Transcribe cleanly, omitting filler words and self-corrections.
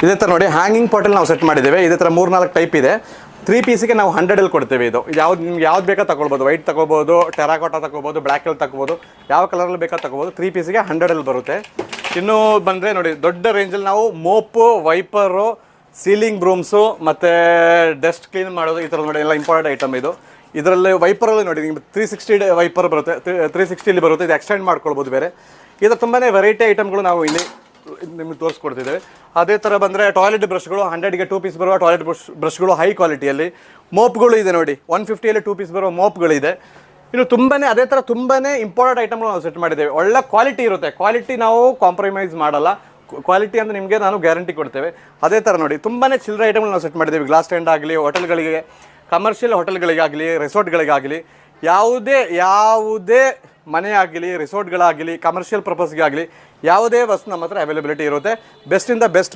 ಇದೇ ಥರ ನೋಡಿ ಹ್ಯಾಂಗಿಂಗ್ ಪಾಟಲ್ಲಿ ನಾವು ಸೆಟ್ ಮಾಡಿದ್ದೇವೆ. ಇದೇ ಥರ 3-4 ಟೈಪ್ ಇದೆ. 3 ಪೀಸಿಗೆ ನಾವು 100 ಕೊಡ್ತೇವೆ. ಇದು ಯಾವ್ದು ನಿಮ್ಗೆ ಯಾವ್ದು ಬೇಕಾ ತಗೊಳ್ಬೋದು. ವೈಟ್ ತಗೋಬೋದು, ಟೆರಾಕೋಟಾ ತಗೋಬೋದು, ಬ್ಲ್ಯಾಕಲ್ಲಿ ತಗೋಬೋದು, ಯಾವ ಕಲರಲ್ಲಿ ಬೇಕಾ ತಗೋಬೋದು. 3 ಪೀಸಿಗೆ 100 ಬರುತ್ತೆ. ಇನ್ನೂ ಬಂದರೆ ನೋಡಿ ದೊಡ್ಡ ರೇಂಜಲ್ಲಿ ನಾವು ಮೋಪು, ವೈಪರು, ಸೀಲಿಂಗ್ ಬ್ರೂಮ್ಸು ಮತ್ತು ಡಸ್ಟ್ ಕ್ಲೀನ್ ಮಾಡೋದು ಈ ಥರ ನೋಡಿ ಎಲ್ಲ ಇಂಪಾರ್ಟೆಂಟ್ ಐಟಮ್ ಇದು. ಇದರಲ್ಲಿ ವೈಪರಲ್ಲಿ ನೋಡಿ ನಿಮ್ಗೆ 360 ವೈಪರ್ ಬರುತ್ತೆ, 360 ಬರುತ್ತೆ. ಇದು ಎಕ್ಸ್ಟೆಂಡ್ ಮಾಡ್ಕೊಳ್ಬೋದು ಬೇರೆ. ಇದು ತುಂಬಾ ವೆರೈಟಿ ಐಟಮ್ಗಳು ನಾವು ಇಲ್ಲಿ ನಿಮಗೆ ತೋರಿಸ್ಕೊಡ್ತಿದ್ದೇವೆ. ಅದೇ ಥರ ಬಂದರೆ ಟಾಯ್ಲೆಟ್ ಬ್ರಷ್ಗಳು 100ಗೆ 2 ಪೀಸ್ ಬರುವ ಟಾಯ್ಲೆಟ್ ಬ್ರಷ್ಗಳು ಹೈ ಕ್ವಾಲಿಟಿಯಲ್ಲಿ. ಮೋಪ್ಗಳು ಇದೆ ನೋಡಿ 150ಯಲ್ಲಿ 2 ಪೀಸ್ ಬರುವ ಮೋಪ್ಗಳಿದೆ. ಇನ್ನು ಅದೇ ಥರ ತುಂಬಾ ಇಂಪಾರ್ಟೆಂಟ್ ಐಟಮ್ಗಳು ನಾವು ಸೆಟ್ ಮಾಡಿದ್ದೇವೆ. ಒಳ್ಳೆ ಕ್ವಾಲಿಟಿ ಇರುತ್ತೆ. ಕ್ವಾಲಿಟಿ ನಾವು ಕಾಂಪ್ರಮೈಸ್ ಮಾಡಲ್ಲ. ಕ್ವಾಲಿಟಿ ಅಂತ ನಿಮಗೆ ನಾನು ಗ್ಯಾರಂಟಿ ಕೊಡ್ತೇವೆ. ಅದೇ ಥರ ನೋಡಿ ತುಂಬಾ ಚಿಲ್ಲರೆ ಐಟಮ್ಗಳು ನಾವು ಸೆಟ್ ಮಾಡಿದ್ದೇವೆ. ಗ್ಲಾಸ್ ಸ್ಟ್ಯಾಂಡ್ ಆಗಲಿ, ಹೋಟೆಲ್ಗಳಿಗೆ, ಕಮರ್ಷಿಯಲ್ ಹೋಟೆಲ್ಗಳಿಗಾಗಲಿ, ರೆಸಾರ್ಟ್ಗಳಿಗಾಗಲಿ, ಯಾವುದೇ ಮನೆ ಆಗಲಿ, ರೆಸಾರ್ಟ್ಗಳಾಗಲಿ, ಕಮರ್ಷಿಯಲ್ ಪರ್ಪಸ್ಗಾಗಲಿ ಯಾವುದೇ ವಸ್ತು ನಮ್ಮ ಹತ್ರ ಅವೈಲಬಿಲಿಟಿ ಇರುತ್ತೆ. ಬೆಸ್ಟಿಂದ ಬೆಸ್ಟ್